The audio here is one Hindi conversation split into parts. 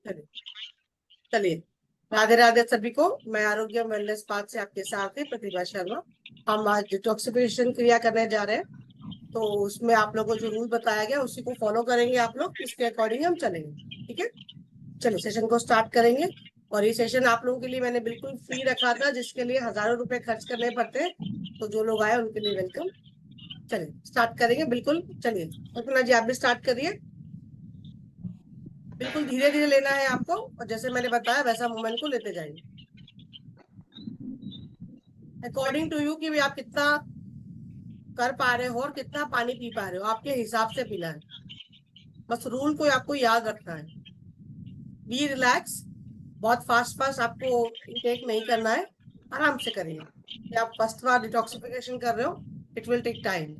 चलिए चलिए। राधे राधे सभी को। मैं आरोग्य वेलनेस पाथ से आपके साथ है प्रतिभा शर्मा। हम आज डिटॉक्सिफिकेशन क्रिया करने जा रहे हैं। तो उसमें आप लोगों को जो रूल बताया गया उसी को फॉलो करेंगे आप लोग, इसके अकॉर्डिंग हम चलेंगे। ठीक है, चलिए सेशन को स्टार्ट करेंगे। और ये सेशन आप लोगों के लिए मैंने बिल्कुल फ्री रखा था, जिसके लिए हजारों रुपए खर्च करने पड़ते हैं। तो जो लोग आए उनके लिए वेलकम। चलिए स्टार्ट करेंगे बिल्कुल। चलिए कल्पना जी आप भी स्टार्ट करिए। बिल्कुल धीरे धीरे लेना है आपको, और जैसे मैंने बताया वैसा मूवमेंट को लेते जाएंगे अकॉर्डिंग टू यू, कि भी आप कितना कर पा रहे हो और कितना पानी पी पा रहे हो, आपके हिसाब से पीना है। बस रूल को आपको याद रखना है। Be relax. बहुत फास्ट फास्ट आपको इनटेक नहीं करना है, आराम से करिए। कि आप फर्स्ट बार डिटॉक्सिफिकेशन कर रहे हो, इट विल टेक टाइम।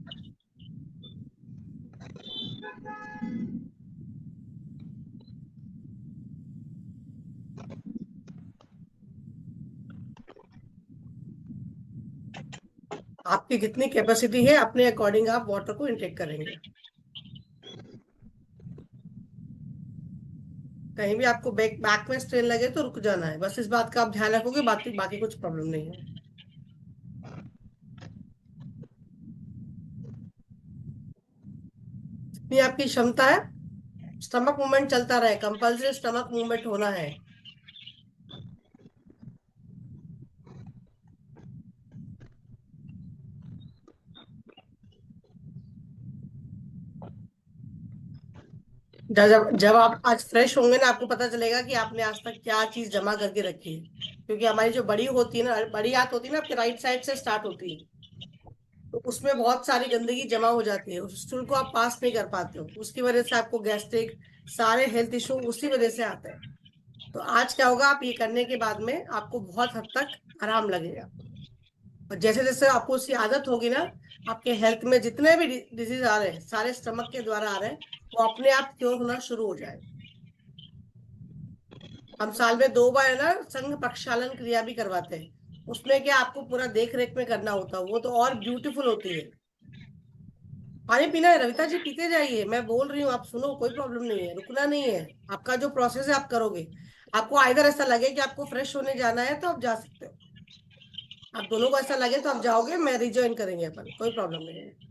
आपकी जितनी कैपेसिटी है अपने अकॉर्डिंग आप वाटर को इनटेक करेंगे। कहीं भी आपको बैक बैक में स्ट्रेन लगे तो रुक जाना है, बस इस बात का आप ध्यान रखोगे, बाकी बाकी कुछ प्रॉब्लम नहीं है। जितनी आपकी क्षमता है स्टमक मूवमेंट चलता रहे, कंपल्सरी स्टमक मूवमेंट होना है। जब जब आप आज फ्रेश होंगे ना, आपको पता चलेगा कि आपने आज तक क्या चीज जमा करके रखी है। क्योंकि हमारी जो बड़ी होती है ना, बड़ी आंत होती है ना, आपके राइट साइड से स्टार्ट होती है। तो उसमें बहुत सारी गंदगी जमा हो जाती है, उस स्टूल को आप पास नहीं कर पाते हो, उसकी वजह से आपको गैस्ट्रिक सारे हेल्थ इशू उसी वजह से आते हैं। तो आज क्या होगा, आप ये करने के बाद में आपको बहुत हद तक आराम लगेगा। और जैसे जैसे आपको उसकी आदत होगी ना, आपके हेल्थ में जितने भी डिजीज आ रहे हैं सारे स्टमक के द्वारा आ रहे हैं, वो अपने आप क्योर होना शुरू हो जाए। हम साल में 2 बार है ना संघ प्रक्षालन क्रिया भी करवाते हैं। उसमें क्या आपको पूरा देख रेख में करना होता है, वो तो और ब्यूटीफुल होती है। पानी पीना है रविता जी, पीते जाइए, मैं बोल रही हूँ आप सुनो, कोई प्रॉब्लम नहीं है, रुकना नहीं है। आपका जो प्रोसेस है आप करोगे। आपको आइदर ऐसा लगे कि आपको फ्रेश होने जाना है तो आप जा सकते हो। आप दोनों को ऐसा लगे तो आप जाओगे, मैं रिज्वाइन करेंगे अपन, कोई प्रॉब्लम नहीं है।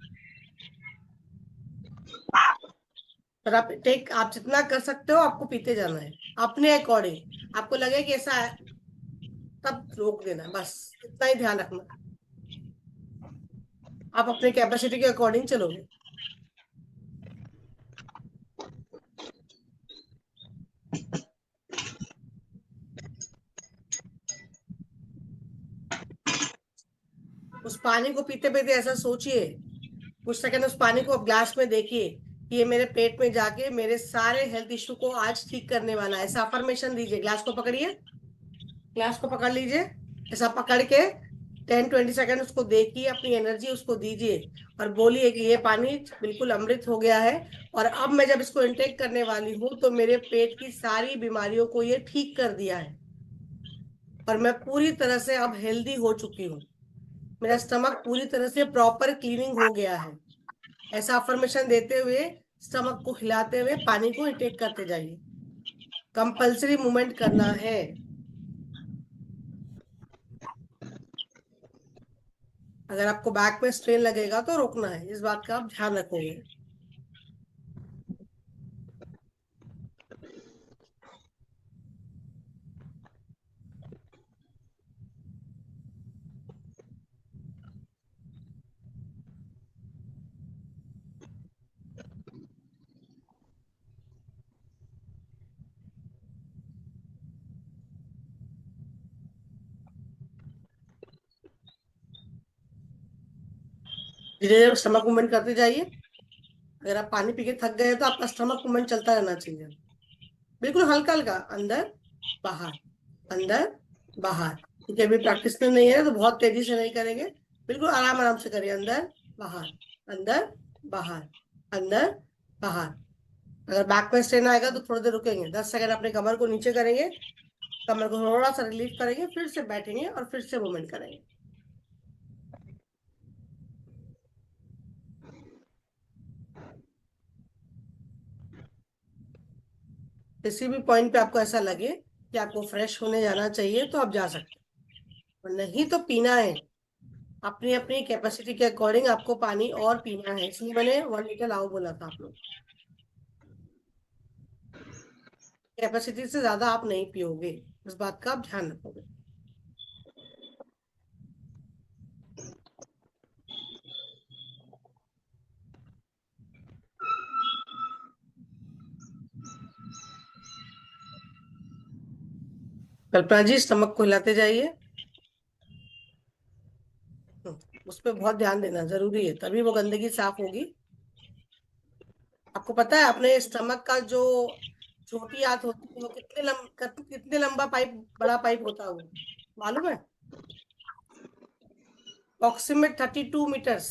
पर आप टेक, आप जितना कर सकते हो आपको पीते जाना है अपने अकॉर्डिंग। आपको लगे कि ऐसा है तब रोक देना है, बस इतना ही ध्यान रखना। आप अपने कैपेसिटी के अकॉर्डिंग चलोगे। उस पानी को पीते पीते ऐसा सोचिए, कुछ सेकंड उस पानी को आप ग्लास में देखिए कि ये मेरे पेट में जाके मेरे सारे हेल्थ इश्यू को आज ठीक करने वाला है। ऐसा अफर्मेशन दीजिए, ग्लास को पकड़िए, ग्लास को पकड़ लीजिए, ऐसा पकड़ के 10-20 सेकंड उसको देखिए, अपनी एनर्जी उसको दीजिए। और बोलिए कि ये पानी बिल्कुल अमृत हो गया है, और अब मैं जब इसको इंटेक करने वाली हूँ तो मेरे पेट की सारी बीमारियों को ये ठीक कर दिया है, और मैं पूरी तरह से अब हेल्दी हो चुकी हूँ। मेरा स्टमक पूरी तरह से प्रॉपर क्लीनिंग हो गया है। ऐसा अफर्मेशन देते हुए, स्टमक को हिलाते हुए पानी को इंटेक करते जाइए। कंपल्सरी मूवमेंट करना है। अगर आपको बैक में स्ट्रेन लगेगा तो रोकना है, इस बात का आप ध्यान रखोगे। धीरे धीरे स्टमक मूवमेंट करते जाइए। अगर आप पानी पी के थक गए तो आपका स्टमक मूवमेंट चलता रहना चाहिए। बिल्कुल हल्का हल्का, अंदर बाहर, अंदर बाहर। क्योंकि अभी प्रैक्टिस में नहीं है तो बहुत तेजी से नहीं करेंगे। बिल्कुल आराम आराम से करिए, अंदर बाहर, अंदर बाहर, अंदर बाहर। अगर बैक में स्ट्रेन आएगा तो थोड़ी देर रुकेंगे, 10 सेकंड अपने कमर को नीचे करेंगे, कमर को थोड़ा सा रिलीफ करेंगे, फिर से बैठेंगे और फिर से मूवमेंट करेंगे। किसी भी पॉइंट पे आपको ऐसा लगे कि आपको फ्रेश होने जाना चाहिए तो आप जा सकते हैं, और नहीं तो पीना है। अपनी अपनी कैपेसिटी के अकॉर्डिंग आपको पानी और पीना है, इसलिए मैंने 1 लीटर लाओ बोला था। आप लोग कैपेसिटी से ज्यादा आप नहीं पियोगे, इस बात का आप ध्यान रखोगे। कल्पना जी, स्टमक को हिलाते जाइए। उस पर बहुत ध्यान देना जरूरी है, तभी वो गंदगी साफ होगी। आपको पता है अपने स्टमक का जो छोटी आंत होती है वो कितने लंबा पाइप, बड़ा पाइप होता है वो, मालूम है? Approximate 32 metres.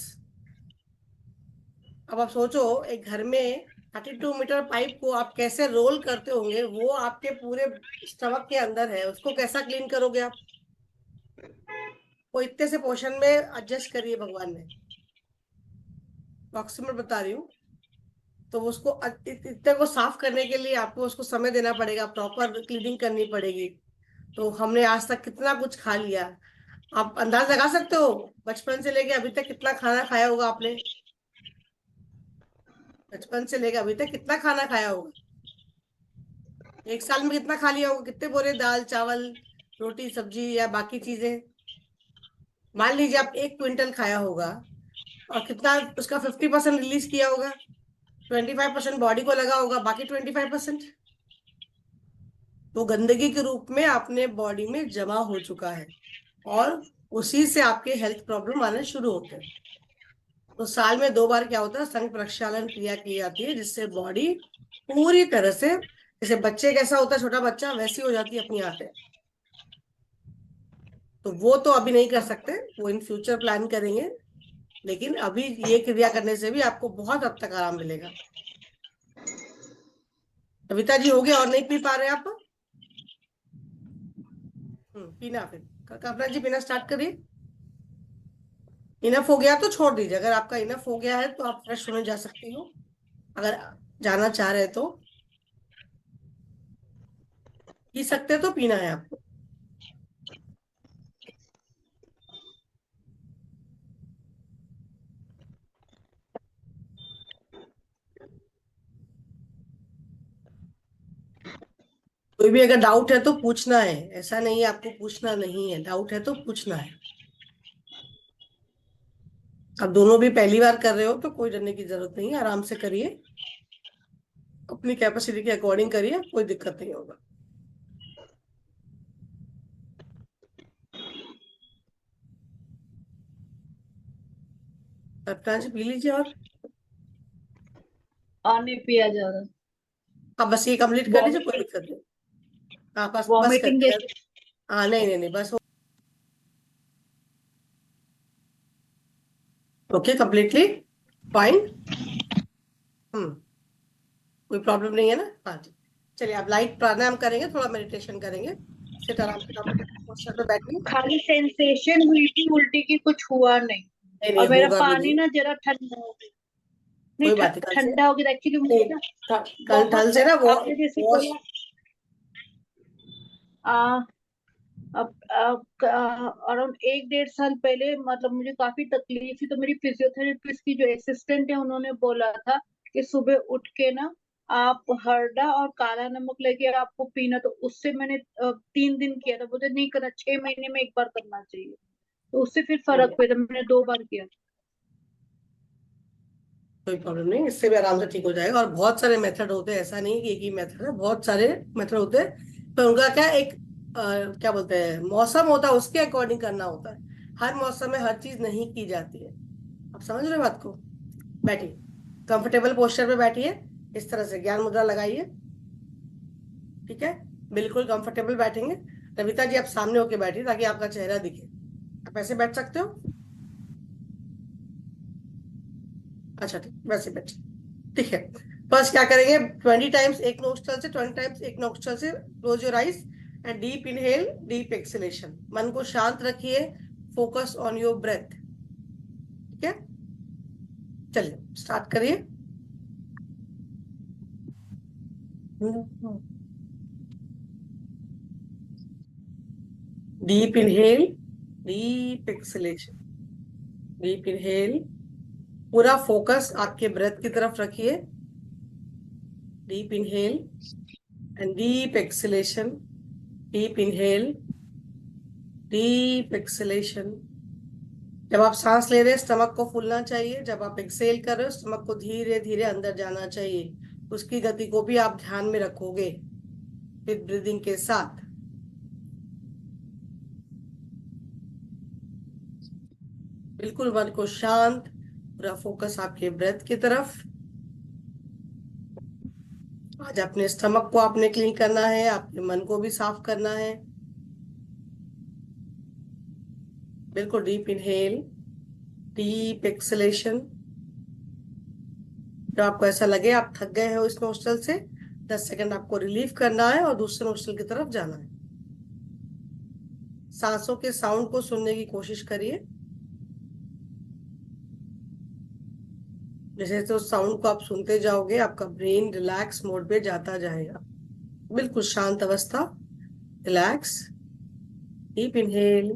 अब आप सोचो, एक घर में 32 मीटर पाइप को आप कैसे रोल करते होंगे, वो आपके पूरे स्टमक के अंदर है, उसको कैसा क्लीन करोगे आप? वो इतने से पोर्शन में एडजस्ट करिए भगवान ने, अप्रोक्सीमेट बता रही हूँ। तो उसको इतने को साफ करने के लिए आपको उसको समय देना पड़ेगा, प्रॉपर क्लीनिंग करनी पड़ेगी। तो हमने आज तक कितना कुछ खा लिया, आप अंदाज लगा सकते हो? बचपन से लेके अभी तक कितना खाना खाया होगा आपने? बचपन से लेके अभी तक कितना खाना खाया होगा? एक साल में कितना खा लिया होगा? कितने बोरे दाल चावल रोटी सब्जी या बाकी चीजें? मान लीजिए आप 1 क्विंटल खाया होगा, और कितना उसका 50% रिलीज किया होगा? 25% बॉडी को लगा होगा, बाकी 25% वो गंदगी के रूप में अपने बॉडी में जमा हो चुका है, और उसी से आपके हेल्थ प्रॉब्लम आने शुरू होते हैं। तो साल में 2 बार क्या होता है, संघ प्रक्षालन क्रिया की जाती है, जिससे बॉडी पूरी तरह से, जैसे बच्चे कैसा होता है छोटा बच्चा, वैसी हो जाती है अपनी आंतें। तो वो तो अभी नहीं कर सकते, वो इन फ्यूचर प्लान करेंगे, लेकिन अभी ये क्रिया करने से भी आपको बहुत हद तक आराम मिलेगा। कविता जी, हो गया और नहीं पी पा रहे आप? पीना फिर, कल्पना जी पीना स्टार्ट करिए। इनफ हो गया तो छोड़ दीजिए, अगर आपका इनफ हो गया है तो आप फ्रेश होने जा सकती हो, अगर जाना चाह रहे तो पी सकते हो, तो पीना है आपको। कोई भी अगर डाउट है तो पूछना है, ऐसा नहीं है आपको पूछना नहीं है, डाउट है तो पूछना है। अब दोनों भी पहली बार कर रहे हो तो कोई डरने की जरूरत नहीं है, आराम से करिए, अपनी कैपेसिटी के अकॉर्डिंग करिए, कोई दिक्कत नहीं होगा। कप्तान जी पी लीजिए, और नहीं पिया जा रहा। आप बस ये कंप्लीट कर लीजिए, कोई वॉमिटिंग, दिक्कत नहीं। हाँ बस बस वॉमिटिंग करिए। जैसे। हाँ नहीं नहीं नहीं, बस ओके, कंप्लीटली फाइन। हम्म कोई प्रॉब्लम नहीं है ना? हाँ जी। चलिए, आप लाइट प्राणायाम करेंगे, थोड़ा मेडिटेशन करेंगे, सिट आराम से कंफर्टेबल पोस्चर पे बैठिए। खाली सेंसेशन हुई थी, उल्टी की कुछ हुआ नहीं। नहीं नहीं, और मेरा होगा भी पानी नहीं। ना जरा ठंडा हो गया। नहीं, कोई बात नहीं, कल से ठंडा हो गया एक्चुअली नहीं, मुझे ना कल बहुत, कल से ना वो आपने जैसे वॉश। बोला। आ, अब अराउंड 1 1.5 साल पहले मतलब मुझे काफी तकलीफ थी, तो मेरी फिजियोथेरेपिस्ट की जो असिस्टेंट है उन्होंने बोला था कि सुबह उठ के ना आप हरड़ा और काला नमक लेके आपको पीना। तो उससे मैंने 3 दिन किया था, मुझे नहीं करना, 6 महीने में एक बार करना चाहिए। तो उससे फिर फर्क पड़ा, मैंने 2 बार किया। कोई प्रॉब्लम नहीं, इससे भी आराम से ठीक हो जाएगा। और बहुत सारे मेथड होते हैं, ऐसा नहीं कि एक ही मेथड है, बहुत सारे मेथड होते हैं। तो उनका क्या एक क्या बोलते हैं, मौसम होता है, उसके अकॉर्डिंग करना होता है। हर मौसम में हर चीज नहीं की जाती है। आप समझ रहे हो बात को? बैठिए, कंफर्टेबल पोस्चर पे बैठिए, इस तरह से ज्ञान मुद्रा लगाइए। ठीक है, बिल्कुल कंफर्टेबल बैठेंगे। रविता जी, आप सामने होके बैठिए ताकि आपका चेहरा दिखे। आप ऐसे बैठ सकते हो? अच्छा ठीक, वैसे बैठिए। ठीक है। फर्स्ट क्या करेंगे, 20 टाइम्स एक नोस्ट्रल से, 20 टाइम्स एक नोस्ट्रल से, close your eyes and deep inhale deep acceleration. मन को शांत रखिए, फोकस ऑन योर ब्रेथ। ठीक है, चलिए स्टार्ट करिए। Deep inhale, deep acceleration, deep inhale, पूरा फोकस आपके ब्रेथ की तरफ रखिए। Deep inhale and deep acceleration, deep inhale, deep acceleration. जब आप सांस ले रहे हैं स्टमक को फूलना चाहिए, जब आप एक्सेल कर रहे हो स्टमक को धीरे धीरे अंदर जाना चाहिए। उसकी गति को भी आप ध्यान में रखोगे विद ब्रीदिंग के साथ। बिल्कुल मन को शांत, पूरा फोकस आपके ब्रेथ की तरफ। आज अपने स्टमक को आपने क्लीन करना है, आपके मन को भी साफ करना है। बिल्कुल डीप इनहेल, डीप एक्सलेशन। जब आपको ऐसा लगे आप थक गए हो इस नोस्ट्रल से, 10 सेकंड आपको रिलीव करना है और दूसरे नोस्ट्रल की तरफ जाना है। सांसों के साउंड को सुनने की कोशिश करिए। जैसे तो साउंड को आप सुनते जाओगे आपका ब्रेन रिलैक्स मोड पे जाता जाएगा। बिल्कुल शांत अवस्था, relax, deep inhale,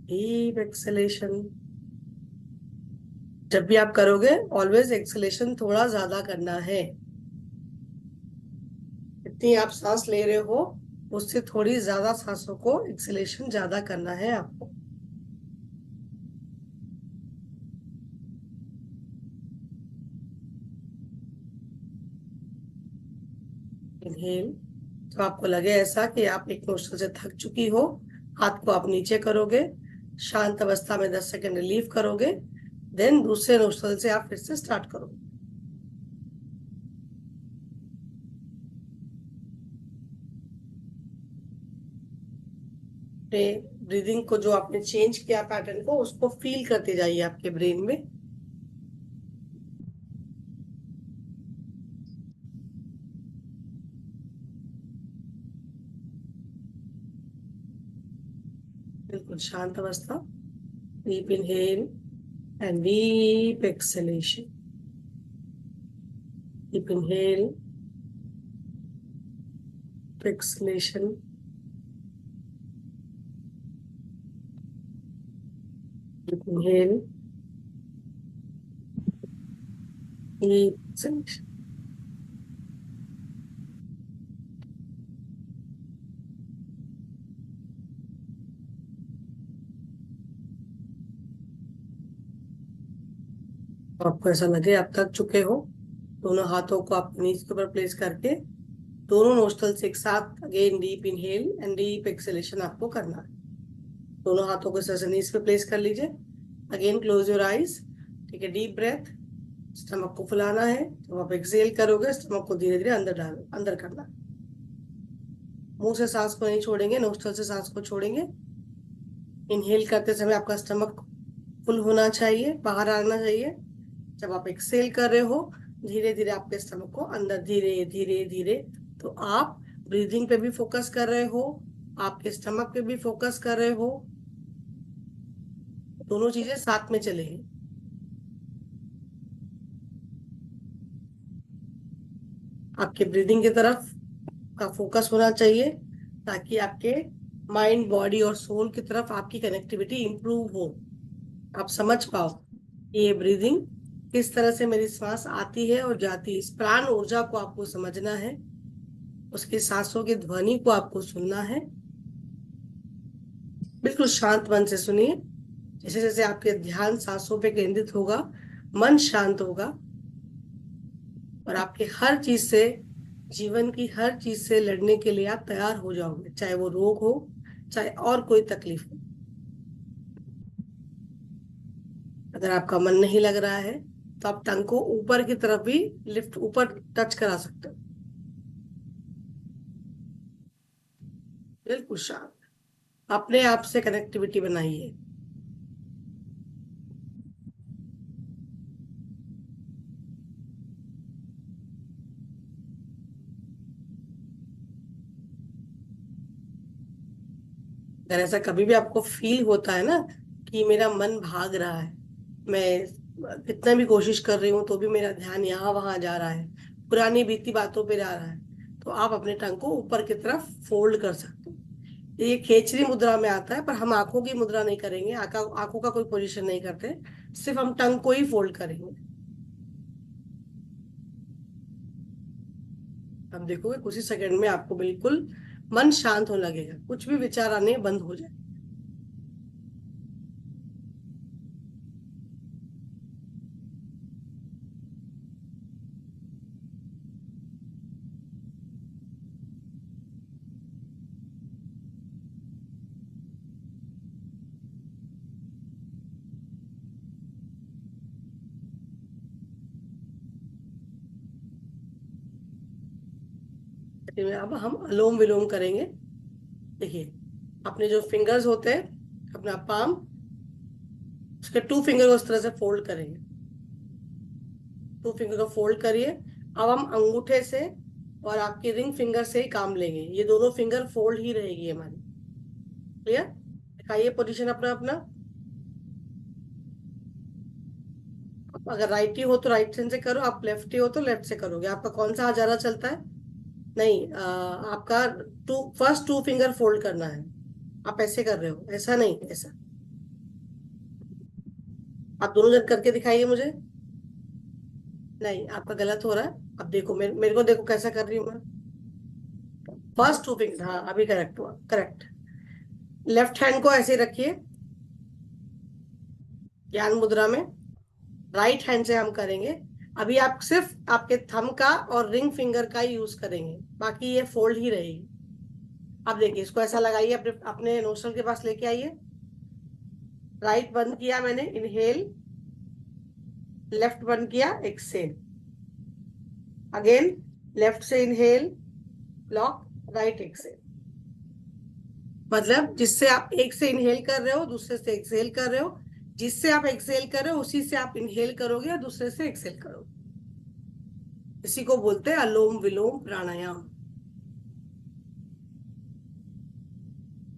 deep acceleration. जब भी आप करोगे ऑलवेज एक्सलेशन थोड़ा ज्यादा करना है। जितनी आप सांस ले रहे हो उससे थोड़ी ज्यादा सांसों को एक्सलेशन ज्यादा करना है आपको। इनहेल, तो आपको लगे ऐसा कि आप एक नोस्ट्रल से थक चुकी हो, हाथ को आप नीचे करोगे, शांत अवस्था में 10 सेकंड रिलीव करोगे, देन दूसरे नोस्ट्रल से आप फिर से स्टार्ट करोगे। ब्रीदिंग को जो आपने चेंज किया पैटर्न को, उसको फील करते जाइए आपके ब्रेन में। बिल्कुल शांत अवस्था, deep inhale and deep acceleration, deep inhale, acceleration, deep inhale, deep acceleration. आपको ऐसा लगे आप थक चुके हो, दोनों हाथों को आप नीज के ऊपर प्लेस करके दोनों नोस्ट्रल से एक साथ again deep inhale and deep acceleration आपको करना है। दोनों हाथों को सर नीज पे प्लेस कर लीजिए। Again close your eyes. ठीक है, डीप ब्रेथ, स्टमक को फुलाना है। जब आप एक्सेल करोगे स्टमक को धीरे धीरे अंदर करना है। मुंह से सांस को नहीं छोड़ेंगे, नोस्ट्रल से सांस को छोड़ेंगे। इनहेल करते समय आपका स्टमक फुल होना चाहिए, बाहर आना चाहिए। जब आप एक्सेल कर रहे हो धीरे धीरे आपके स्टमक को अंदर, धीरे धीरे धीरे। तो आप ब्रीदिंग पे भी फोकस कर रहे हो, आपके स्टमक पे भी फोकस कर रहे हो, दोनों चीजें साथ में चलेंगी। आपके ब्रीदिंग की तरफ का फोकस होना चाहिए ताकि आपके माइंड, बॉडी और सोल की तरफ आपकी कनेक्टिविटी इंप्रूव हो। आप समझ पाओ ये ब्रीदिंग किस तरह से मेरी सांस आती है और जाती है। इस प्राण ऊर्जा को आपको समझना है, उसकी सांसों की ध्वनि को आपको सुनना है। बिल्कुल शांत मन से सुनिए। जैसे जैसे आपके ध्यान सांसों पे केंद्रित होगा, मन शांत होगा और आपके हर चीज से, जीवन की हर चीज से लड़ने के लिए आप तैयार हो जाओगे, चाहे वो रोग हो, चाहे और कोई तकलीफ हो। अगर आपका मन नहीं लग रहा है तो आप टंग को ऊपर की तरफ भी लिफ्ट, ऊपर टच करा सकते हो। बिल्कुल शांत, अपने आप से कनेक्टिविटी बनाइए। अगर ऐसा कभी भी आपको फील होता है ना कि मेरा मन भाग रहा है, मैं कितना भी कोशिश कर रही हूँ तो भी मेरा ध्यान यहाँ वहां जा रहा है, पुरानी बीती बातों पे जा रहा है, तो आप अपने टंग को ऊपर की तरफ फोल्ड कर सकते हो। ये खेचरी मुद्रा में आता है, पर हम आंखों की मुद्रा नहीं करेंगे, आंखों का कोई पोजीशन नहीं करते, सिर्फ हम टंग को ही फोल्ड करेंगे। अब देखोगे कुछ ही सेकंड में आपको बिल्कुल मन शांत होने लगेगा, कुछ भी विचार आने बंद हो जाए। अब हम अनुलोम विलोम करेंगे। देखिए, अपने जो फिंगर्स होते हैं, अपना पाम, उसके 2 फिंगर को इस तरह से फोल्ड करेंगे। 2 फिंगर को फोल्ड करिए। अब हम अंगूठे से और आपकी रिंग फिंगर से ही काम लेंगे, ये दोनों फिंगर फोल्ड ही रहेगी हमारी। क्लियर? दिखाइए पोजीशन अपना अपना। अगर राइटी हो तो राइट हैंड से करो, आप लेफ्टी हो तो लेफ्ट से करोगे। आपका कौन सा हाथ ज्यादा चलता है? नहीं, आपका फर्स्ट 2 फिंगर फोल्ड करना है। आप ऐसे कर रहे हो, ऐसा नहीं, ऐसा। आप दोनों जन करके दिखाइए मुझे। नहीं, आपका गलत हो रहा है। अब देखो, मेरे को देखो कैसा कर रही हूँ मैं। फर्स्ट 2 फिंगर, हाँ अभी करेक्ट हुआ, करेक्ट। लेफ्ट हैंड को ऐसे रखिए ज्ञान मुद्रा में। राइट हैंड से हम करेंगे। अभी आप सिर्फ आपके थंब का और रिंग फिंगर का ही यूज करेंगे, बाकी ये फोल्ड ही रहेगी। अब देखिए, इसको ऐसा लगाइए, अपने अपने नोस्ट्रल के पास लेके आइए। राइट बंद किया मैंने, इनहेल। लेफ्ट बंद किया, एक्सेल। अगेन, लेफ्ट से इनहेल, लॉक, राइट एक्सेल। मतलब जिससे आप एक से इनहेल कर रहे हो, दूसरे से एक्सेल कर रहे हो, जिससे आप एक्सेल कर रहे हो उसी से आप इनहेल करोगे और दूसरे से एक्सेल करोगे। इसी को बोलते हैं अनुलोम विलोम प्राणायाम।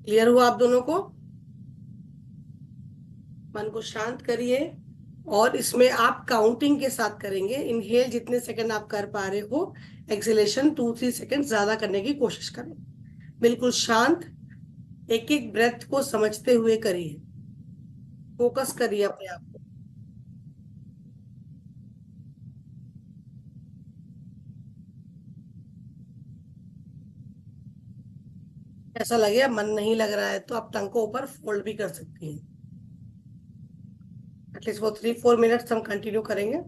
क्लियर हुआ आप दोनों को? मन को शांत करिए, और इसमें आप काउंटिंग के साथ करेंगे। इनहेल जितने सेकंड आप कर पा रहे हो, एक्सेलेशन 2-3 सेकंड ज्यादा करने की कोशिश करें। बिल्कुल शांत, एक एक ब्रेथ को समझते हुए करिए, फोकस करिए अपने आप को। ऐसा लगे मन नहीं लग रहा है तो आप टंग को ऊपर फोल्ड भी कर सकती हैं। एटलीस्ट वो 3-4 मिनट्स हम कंटिन्यू करेंगे।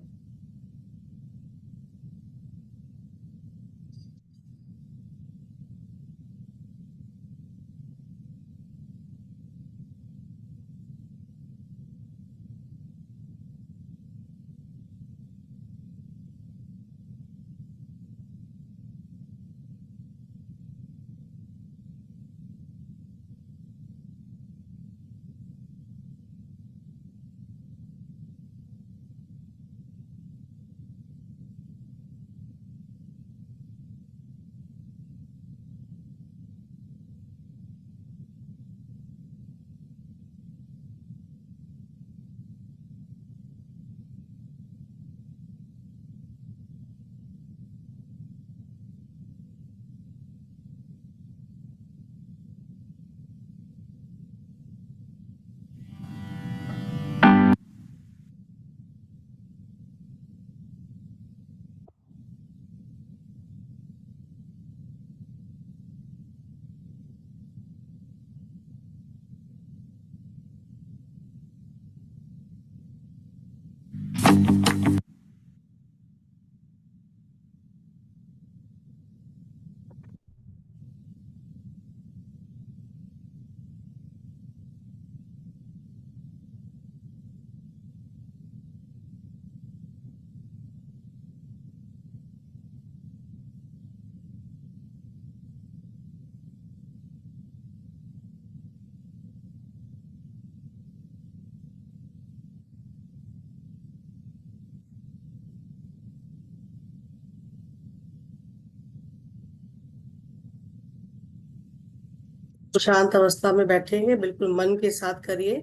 तो शांत अवस्था में बैठेंगे, बिल्कुल मन के साथ करिए।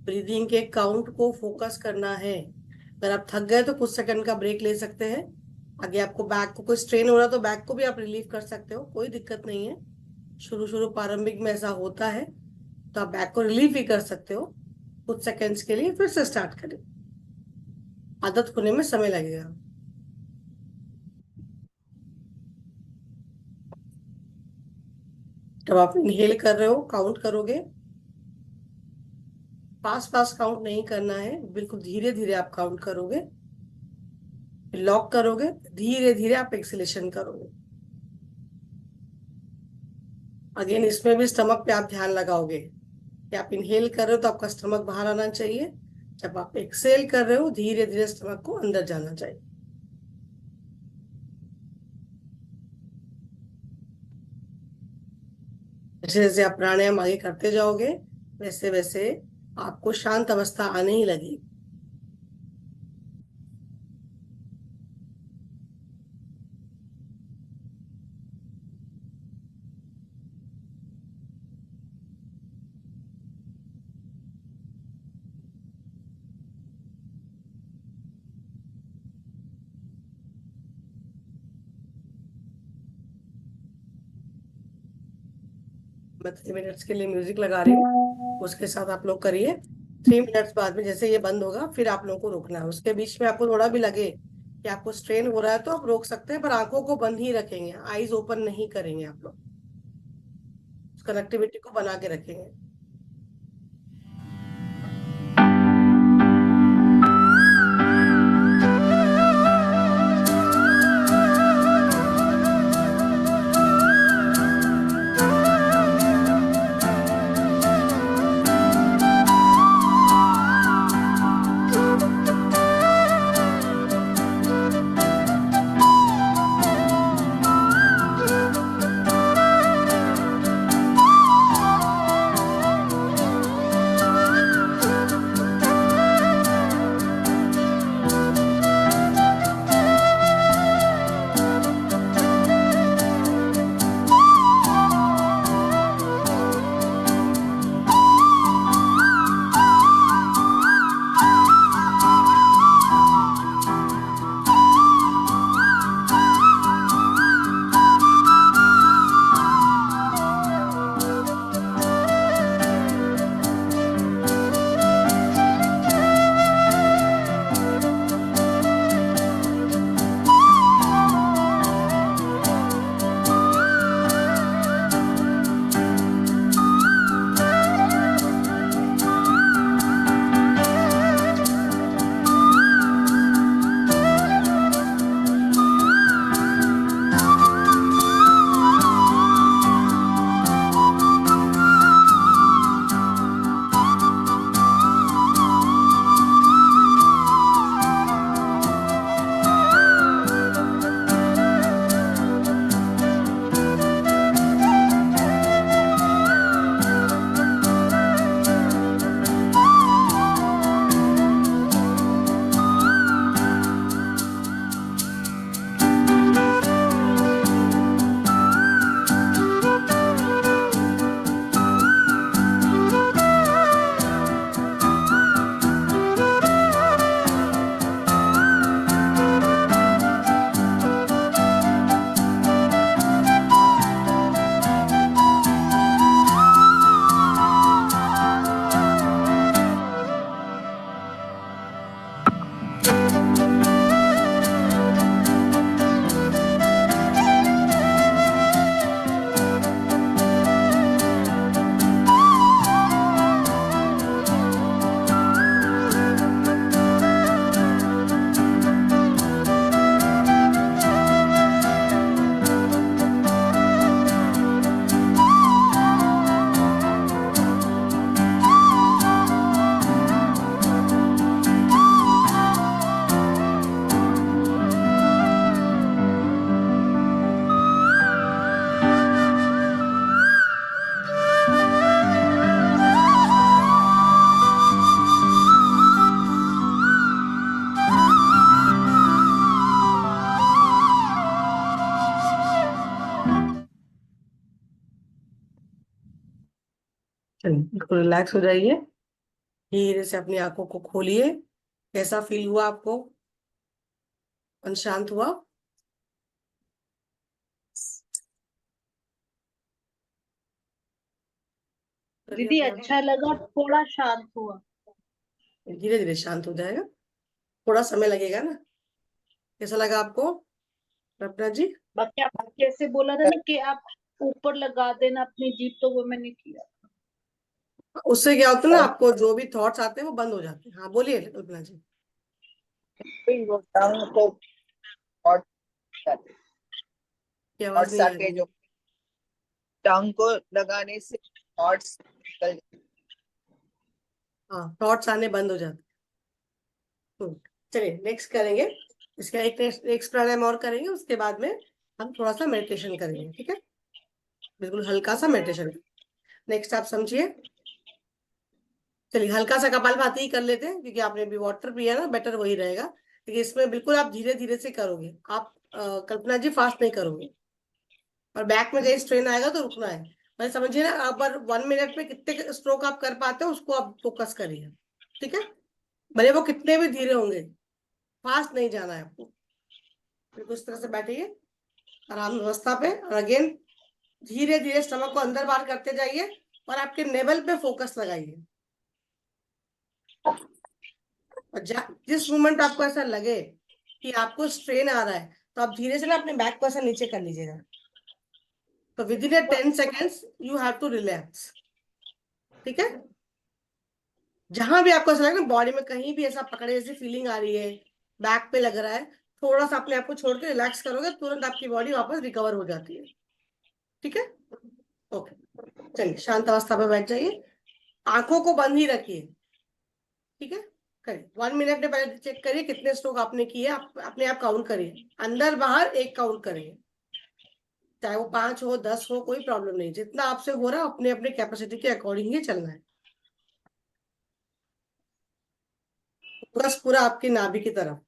ब्रीदिंग के काउंट को फोकस करना है। अगर आप थक गए तो कुछ सेकंड का ब्रेक ले सकते हैं। आगे आपको बैक को कोई स्ट्रेन हो रहा है तो बैक को भी आप रिलीव कर सकते हो, कोई दिक्कत नहीं है। शुरू शुरू प्रारंभिक में ऐसा होता है, तो आप बैक को रिलीव भी कर सकते हो कुछ सेकंड्स के लिए, फिर से स्टार्ट करें। आदत होने में समय लगेगा। जब आप इनहेल कर रहे हो काउंट करोगे, फास्ट फास्ट काउंट नहीं करना है, बिल्कुल धीरे धीरे आप काउंट करोगे। लॉक करोगे, धीरे धीरे आप एक्सेलेशन करोगे। अगेन इसमें भी स्टमक पे आप ध्यान लगाओगे कि आप इनहेल कर रहे हो तो आपका स्टमक बाहर आना चाहिए, जब आप एक्सेल कर रहे हो धीरे धीरे स्टमक को अंदर जाना चाहिए। जैसे जैसे आप प्राणायाम आगे करते जाओगे, वैसे वैसे आपको शांत अवस्था आने ही लगेगी। मैं 3 मिनट्स के लिए म्यूजिक लगा रही हूँ, उसके साथ आप लोग करिए। 3 मिनट्स बाद में जैसे ये बंद होगा, फिर आप लोगों को रोकना है। उसके बीच में आपको थोड़ा भी लगे कि आपको स्ट्रेन हो रहा है, तो आप रोक सकते हैं, पर आंखों को बंद ही रखेंगे, आईज ओपन नहीं करेंगे। आप लोग उस कनेक्टिविटी को बना के रखेंगे। चलिए बिल्कुल रिलैक्स हो जाइए, धीरे से अपनी आंखों को खोलिए। कैसा फील हुआ आपको? मन शांत हुआ? करिए दीदी अपने आप। अच्छा लगा, थोड़ा शांत हुआ। धीरे धीरे शांत हो जाएगा, थोड़ा समय लगेगा ना। कैसा लगा आपको कल्पना जी? बाकी आप जैसे बोला था ना कि आप ऊपर लगा देना अपनी जीभ, तो वो मैंने किया। उससे क्या होता है ना, आपको जो भी थॉट्स आते हैं वो बंद हो जाते हैं। हाँ बोलिए कल्पना जी। फिर वो टंग को थॉट की आवाज थॉट्स नहीं आ आके रही है। जो टंग को लगाने से थॉट्स निकल हाँ, थॉट्स आने बंद हो जाते हैं। चलिए नेक्स्ट करेंगे। इसका एक नेक्स्ट प्राणायाम और करेंगे, उसके बाद में हम थोड़ा सा मेडिटेशन करेंगे, ठीक है? बिल्कुल हल्का सा मेडिटेशन। नेक्स्ट आप समझिए। चलिए हल्का सा कपालभाति ही कर लेते हैं, क्योंकि आपने भी वाटर पिया ना, बेटर वही रहेगा। क्योंकि इसमें बिल्कुल आप धीरे धीरे से करोगे आप, कल्पना जी फास्ट नहीं करोगे। और बैक में कहीं स्ट्रेन आएगा तो रुकना है। मतलब समझिए ना, अब 1 मिनट में कितने स्ट्रोक आप कर पाते हो उसको आप फोकस करिए, ठीक है? भले वो कितने भी धीरे होंगे, फास्ट नहीं जाना है आपको। बिल्कुल इस तरह से बैठिए आराम अवस्था पे, और अगेन धीरे धीरे स्टमक को अंदर बाहर करते जाइए, और आपके नेवल पे फोकस लगाइए। और जिस मोमेंट आपको ऐसा लगे कि आपको स्ट्रेन आ रहा है, तो आप धीरे से ना अपने बैक को ऐसा नीचे कर लीजिएगा। तो within 10 seconds you have to relax, ठीक है? जहां भी आपको ऐसा लगे ना, बॉडी में कहीं भी ऐसा पकड़े जैसी फीलिंग आ रही है, बैक पे लग रहा है, थोड़ा सा अपने आप को छोड़ के रिलैक्स करोगे, तुरंत आपकी बॉडी वापस रिकवर हो जाती है, ठीक है? ओके, चलिए शांत अवस्था पे बैठ जाइए, आंखों को बंद ही रखिए, ठीक है? करिए 1 मिनट में पहले चेक करिए कितने स्ट्रोक आपने किए, आप अपने आप काउंट करिए, अंदर बाहर एक काउंट करिए। चाहे वो 5 हो 10 हो, कोई प्रॉब्लम नहीं, जितना आपसे हो रहा है अपने अपने कैपेसिटी के अकॉर्डिंग ही चलना है। बस पूरा आपकी नाभि की तरफ।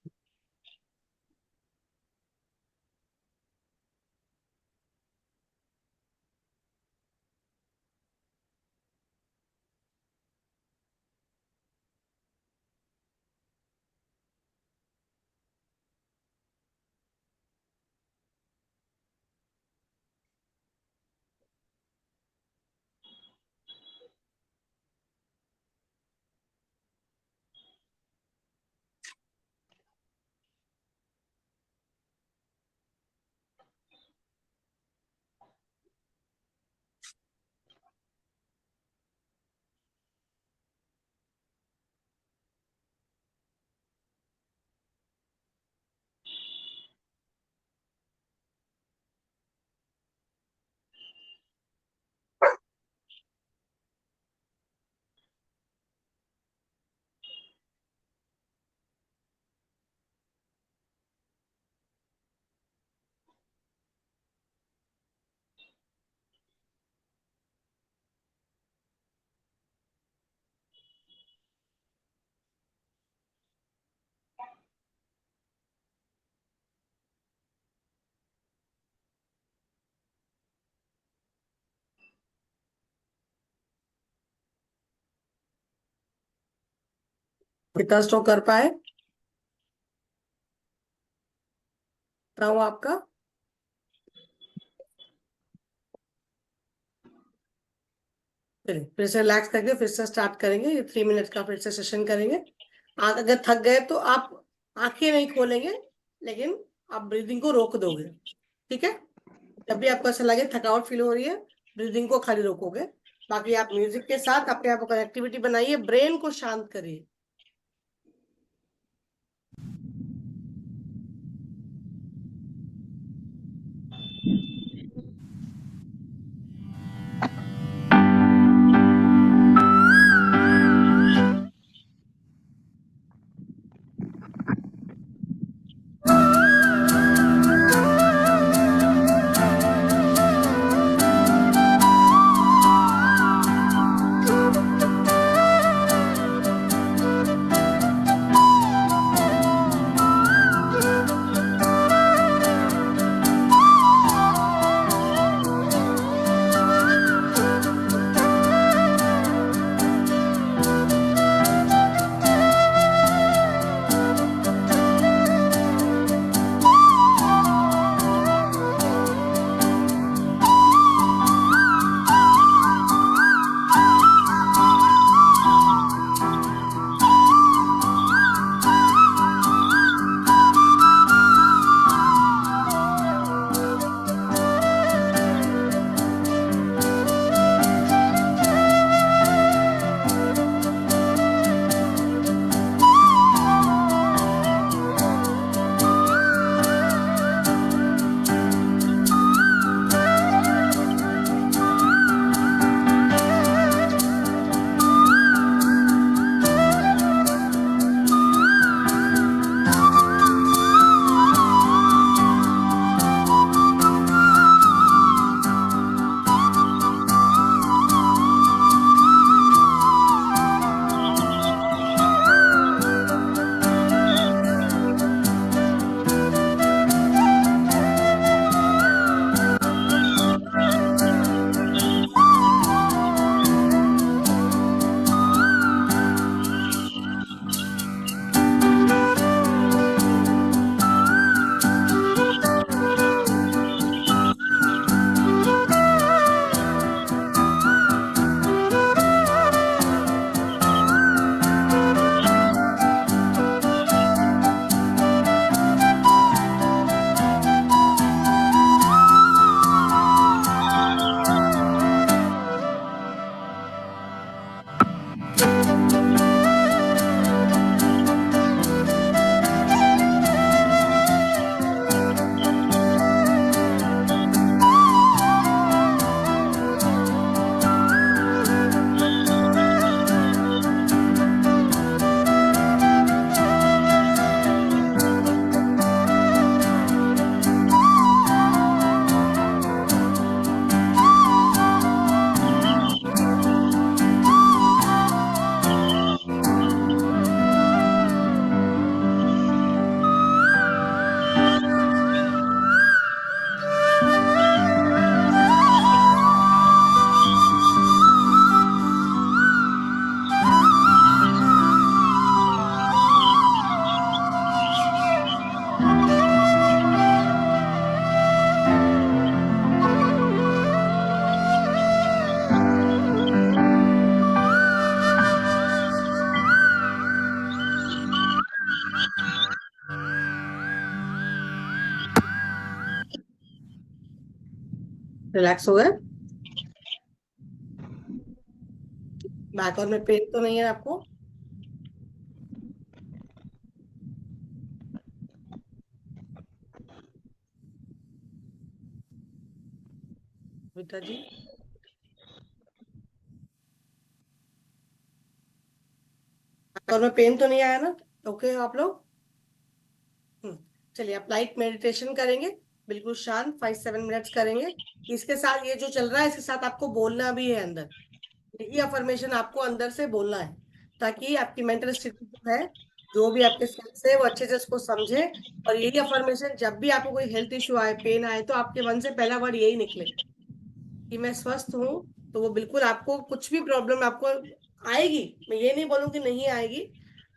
कितना स्ट्रोक कर पाए बताऊं आपका? चलिए फिर से रिलैक्स करके फिर से स्टार्ट करेंगे, ये 3 मिनट का फिर से सेशन करेंगे। आप अगर थक गए तो आप आंखें नहीं खोलेंगे, लेकिन आप ब्रीदिंग को रोक दोगे, ठीक है? जब भी आपको ऐसा लगे थकावट फील हो रही है, ब्रीदिंग को खाली रोकोगे। बाकी आप म्यूजिक के साथ अपने आप को कनेक्टिविटी बनाइए, ब्रेन को शांत करिए। रिलैक्स हो गए? बैक और में पेन तो नहीं है आपको? बेटा जी, बैक और में पेन तो नहीं आया ना? ओके आप लोग? चलिए, आप लाइट मेडिटेशन करेंगे, बिल्कुल शांत, 5-7 मिनट्स करेंगे। इसके साथ ये जो चल रहा है, इसके साथ आपको बोलना भी है अंदर। यही अफर्मेशन आपको अंदर से बोलना है, ताकि आपकी मेंटल स्थिति जो है, जो भी आपके सेंस है, वो अच्छे से उसको समझे। और यही अफर्मेशन, जब भी आपको कोई हेल्थ इश्यू आए, पेन आए, तो आपके मन से पहला वर्ड यही निकले कि मैं स्वस्थ हूँ। तो वो बिल्कुल, आपको कुछ भी प्रॉब्लम आपको आएगी, मैं ये नहीं बोलूंगी नहीं आएगी,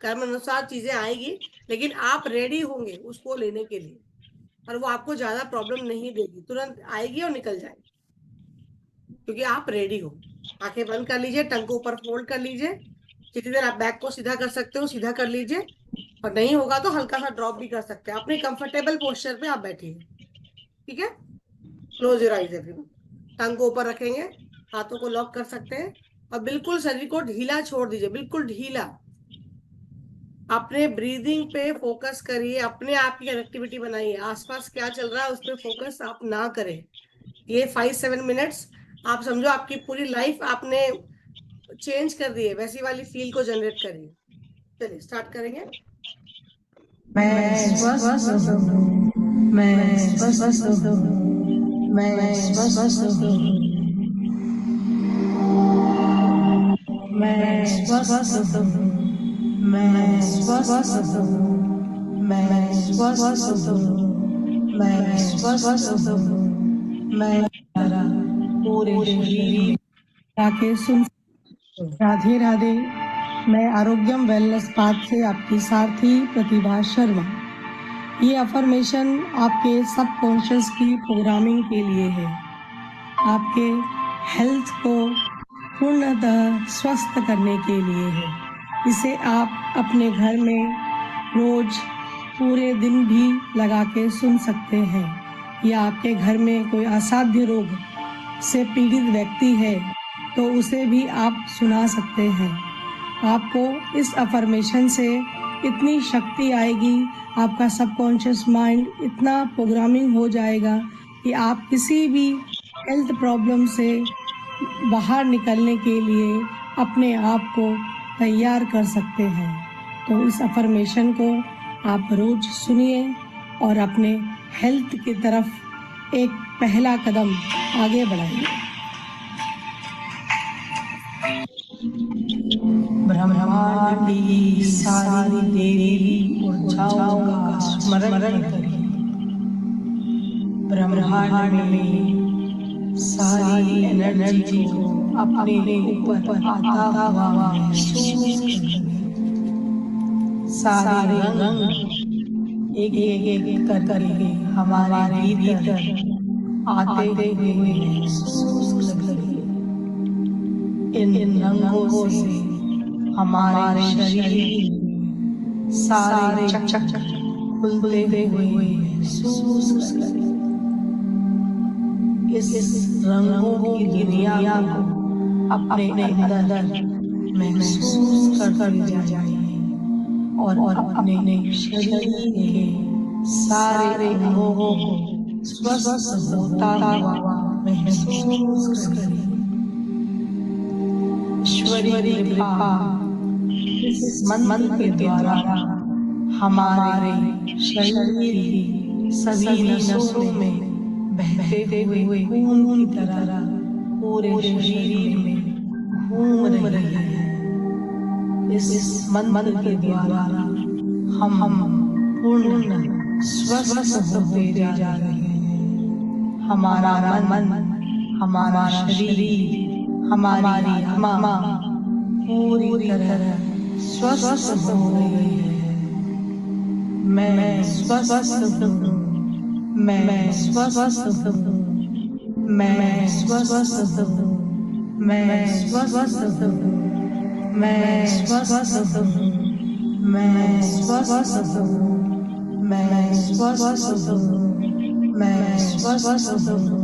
कर्म अनुसार चीजें आएगी, लेकिन आप रेडी होंगे उसको लेने के लिए, और वो आपको ज्यादा प्रॉब्लम नहीं देगी, तुरंत आएगी और निकल जाएगी, क्योंकि आप रेडी हो। आंखें बंद कर लीजिए, टंग को ऊपर फोल्ड कर लीजिए। जितनी देर आप बैक को सीधा कर सकते हो सीधा कर लीजिए, और नहीं होगा तो हल्का सा ड्रॉप भी कर सकते हैं। अपने कंफर्टेबल पोस्चर पे आप बैठिए, ठीक है? Close your eyes everyone. Tongue को ऊपर रखेंगे, हाथों को लॉक कर सकते हैं, और बिल्कुल शरीर को ढीला छोड़ दीजिए, बिल्कुल ढीला। अपने ब्रीदिंग पे फोकस करिए, अपने आप की कनेक्टिविटी बनाइए, आसपास क्या चल रहा है उस पर फोकस आप ना करें। ये 5-7 मिनट्स, आप समझो आपकी पूरी लाइफ आपने चेंज कर दी है, वैसी वाली फील को जनरेट करिए। चलिए स्टार्ट करेंगे। मैं स्वस्थ हूँ, मैं स्वस्थ हूँ, मैं स्वस्थ हूँ, मैं स्वस्थ हूँ, मैं स्वस्थ हूँ, मैं स्वस्थ हूँ, मैं स्वस्थ हूँ, मैं पूरे शरीर जाके सुन। राधे राधे। मैं आरोग्यम वेलनेस पाथ से आपकी सारथी प्रतिभा शर्मा। ये अफर्मेशन आपके सबकॉन्शियस की प्रोग्रामिंग के लिए है, आपके हेल्थ को पूर्णतः स्वस्थ करने के लिए है। इसे आप अपने घर में रोज पूरे दिन भी लगा के सुन सकते हैं, या आपके घर में कोई असाध्य रोग से पीड़ित व्यक्ति है तो उसे भी आप सुना सकते हैं। आपको इस अफर्मेशन से इतनी शक्ति आएगी, आपका सबकॉन्शियस माइंड इतना प्रोग्रामिंग हो जाएगा कि आप किसी भी हेल्थ प्रॉब्लम से बाहर निकलने के लिए अपने आप को तैयार कर सकते हैं। तो इस अफर्मेशन को आप रोज सुनिए और अपने हेल्थ की तरफ एक पहला कदम आगे बढ़ाइए। ब्रह्मांड की सारी देवी ऊर्जाओं का स्मरण करिए। ब्रह्मांड में सारी एनर्जी को अपने ऊपर आता हुआ महसूस करिए। सारे रंग एक एक करके हमारे भीतर आते हुए महसूस करिए। इन रंगों से हमारे शरीर सारे चक्र खुलते हुए महसूस करें। इस रंगों की दुनिया को अपने अंदर महसूस कर जाइए, और अपने शरीर के सारे अंगों को स्वस्थ होता हुआ महसूस करें। ईश्वरीय कृपा इस मंत्र के द्वारा हमारे शरीर की सभी नसों में बहते हुए खून की तरह पूरे शरीर में घूम रही है। इस मंत्र के द्वारा हम पूर्ण स्वस्थ होते जा रहे हैं। हमारा मन, हमारा शरीर, हमारी आत्मा पूरी तरह स्वस्थ हो रही है। मैं स्वस्थ हूँ, मैं स्वस्थ हूँ, मैं स्वस्थ हूँ, मैं स्वस्थ हूँ, मैं स्वस्थ हूँ, मैं स्वस्थ हूँ, मैं स्वस्थ हूँ, मैं स्वस्थ हूँ,